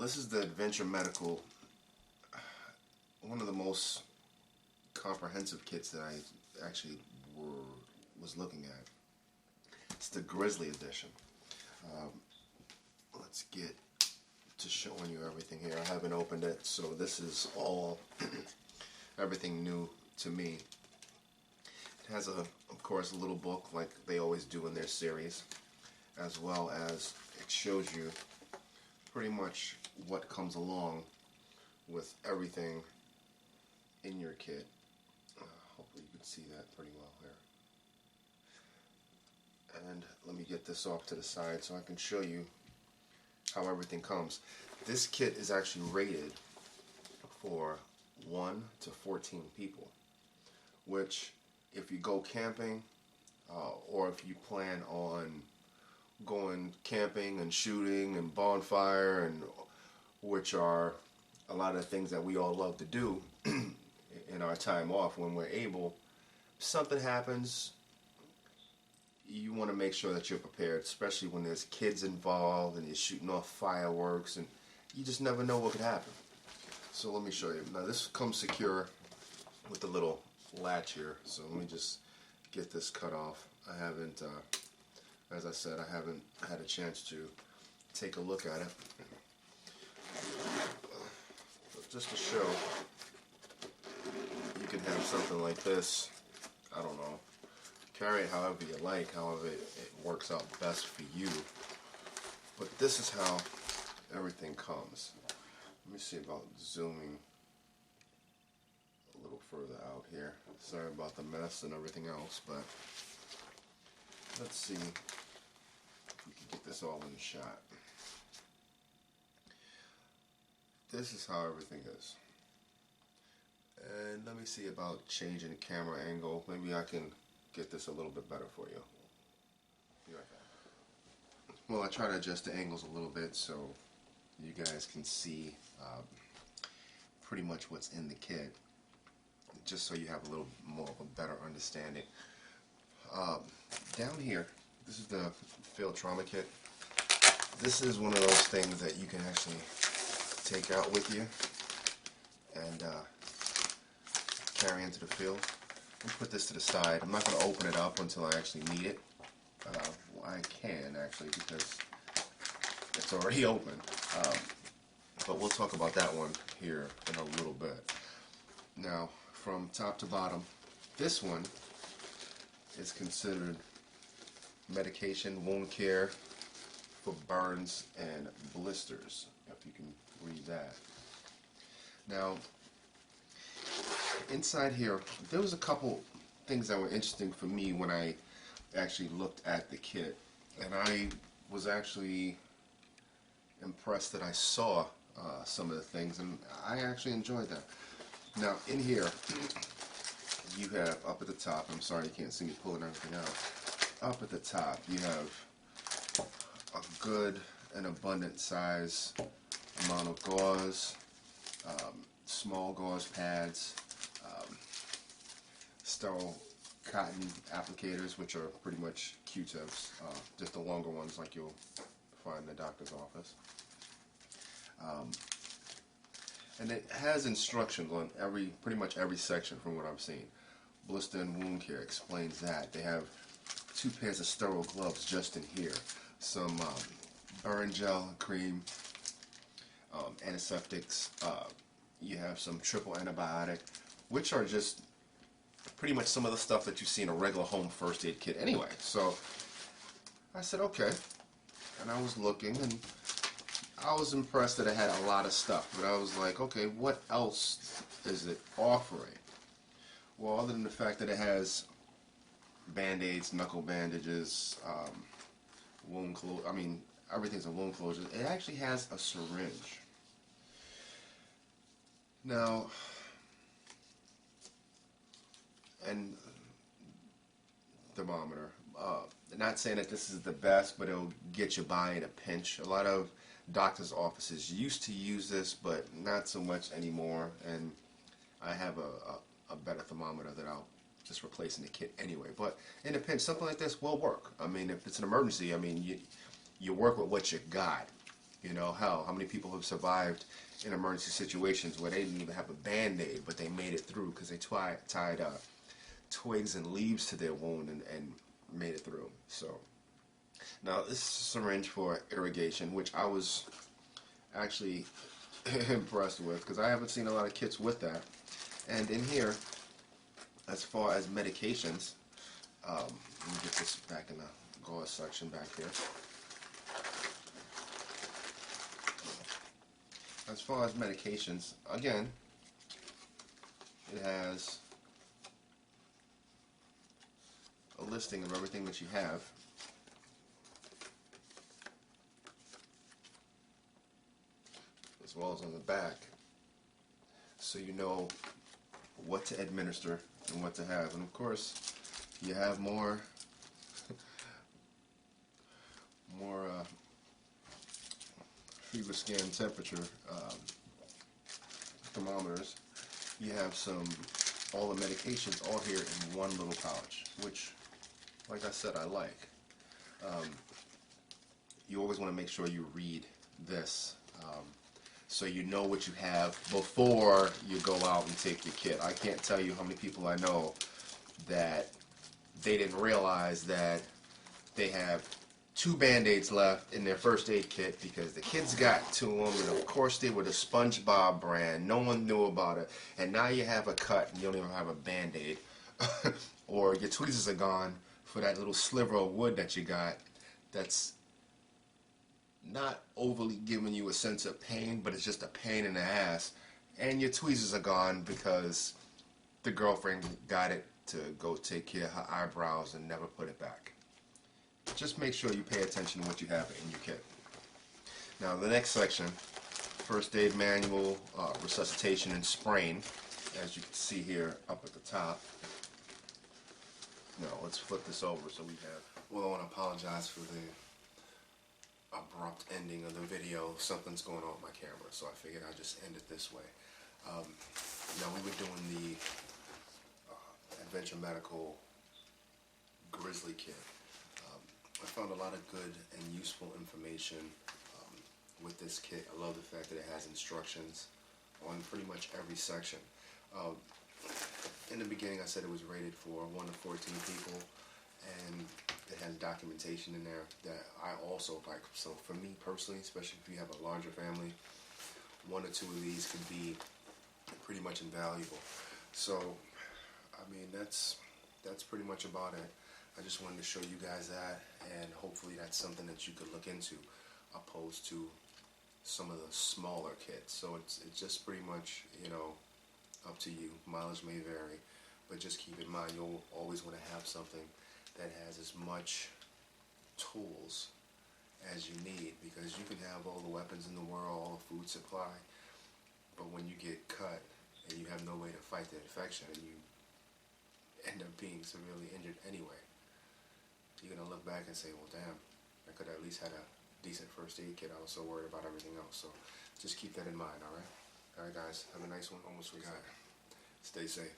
This is the Adventure Medical, one of the most comprehensive kits that I actually was looking at. It's the Grizzly edition. Let's get to showing you everything here. I haven't opened it, so this is all everything new to me. It has, of course, a little book like they always do in their series, as well as it shows you pretty much what comes along with everything in your kit. Hopefully you can see that pretty well here. And let me get this off to the side so I can show you how everything comes. This kit is actually rated for 1 to 14 people, which if you go camping or if you plan on going camping and shooting and bonfire, and which are a lot of the things that we all love to do in our time off when we're able, if something happens, you want to make sure that you're prepared, especially when there's kids involved and you're shooting off fireworks, and you just never know what could happen. So let me show you. Now this comes secure with the little latch here, so let me just get this cut off. I haven't, as I said, I haven't had a chance to take a look at it. But just to show, you can have something like this, I don't know, carry it however you like, however it works out best for you. But this is how everything comes. Let me see about zooming a little further out here. Sorry about the mess and everything else, but let's see if we can get this all in the shot. This is how everything is. And let me see about changing the camera angle. Maybe I can get this a little bit better for you. Be right back. Well, I try to adjust the angles a little bit so you guys can see pretty much what's in the kit, just so you have a little more of a better understanding. Down here, this is the field trauma kit. This is one of those things that you can actually take out with you and carry into the field. I'll put this to the side. I'm not going to open it up until I actually need it. I can actually, because it's already open. But we'll talk about that one here in a little bit. Now, from top to bottom, this one is considered medication, wound care for burns and blisters, if you can read that. Now, inside here, there was a couple things that were interesting for me when I actually looked at the kit, and I was actually impressed that I saw some of the things, and I actually enjoyed that. Now, in here, you have up at the top, I'm sorry you can't see me pulling everything out, up at the top you have a good and abundant size amount of gauze, small gauze pads, sterile cotton applicators, which are pretty much Q-tips, just the longer ones like you'll find in the doctor's office. And it has instructions on pretty much every section from what I've seen. Blister and wound care explains that. They have 2 pairs of sterile gloves just in here. Some burn gel, cream, antiseptics. You have some triple antibiotic, which are just pretty much some of the stuff that you see in a regular home first aid kit anyway. So I said, okay. And I was looking, and I was impressed that it had a lot of stuff. But I was like, okay, what else is it offering? Well, other than the fact that it has band-aids, knuckle bandages, wound closure, I mean, everything's a wound closure, it actually has a syringe. Now, and thermometer. Not saying that this is the best, but it'll get you by in a pinch. A lot of doctors' offices used to use this, but not so much anymore. And I have a better thermometer that I'll just replace in the kit anyway. But in a pinch, something like this will work. I mean, if it's an emergency, I mean, you work with what you got. You know, hell, how many people have survived in emergency situations where they didn't even have a Band-Aid, but they made it through because they tied twigs and leaves to their wound and made it through. So now this is a syringe for irrigation, which I was actually impressed with because I haven't seen a lot of kits with that. And in here, as far as medications, let me get this back in the gauze section back here. As far as medications, again, it has a listing of everything that you have. As well as on the back, so you know what to administer and what to have. And of course, you have more fever scan temperature thermometers. You have all the medications all here in one little pouch, which, like I said, I like. You always want to make sure you read this so you know what you have before you go out and take your kit. I can't tell you how many people I know that they didn't realize that they have 2 Band-Aids left in their first aid kit because the kids got to them, and of course they were the SpongeBob brand. No one knew about it, and now you have a cut and you don't even have a Band-Aid. Or your tweezers are gone for that little sliver of wood that you got that's not overly giving you a sense of pain, but it's just a pain in the ass. And your tweezers are gone because the girlfriend got it to go take care of her eyebrows and never put it back. Just make sure you pay attention to what you have in your kit. Now the next section, first aid manual, resuscitation and sprain, as you can see here up at the top. Now let's flip this over so we have... Well, I want to apologize for the abrupt ending of the video. Something's going on with my camera, so I figured I'd just end it this way. Now we were doing the Adventure Medical Grizzly kit. I found a lot of good and useful information with this kit. I love the fact that it has instructions on pretty much every section. In the beginning I said it was rated for 1 to 14 people, and it has documentation in there that I also like. So for me personally, especially if you have a larger family, 1 or 2 of these can be pretty much invaluable. So I mean, that's pretty much about it. I just wanted to show you guys that, and hopefully that's something that you could look into, opposed to some of the smaller kits. So it's just pretty much, you know, up to you. Mileage may vary, but just keep in mind you'll always want to have something that has as much tools as you need, because you can have all the weapons in the world, all the food supply, but when you get cut and you have no way to fight the infection and you end up being severely injured anyway, you're going to look back and say, well, damn, I could have at least had a decent first aid kit. I was so worried about everything else. So just keep that in mind, all right? All right, guys, have a nice one. Almost forgot. Stay safe.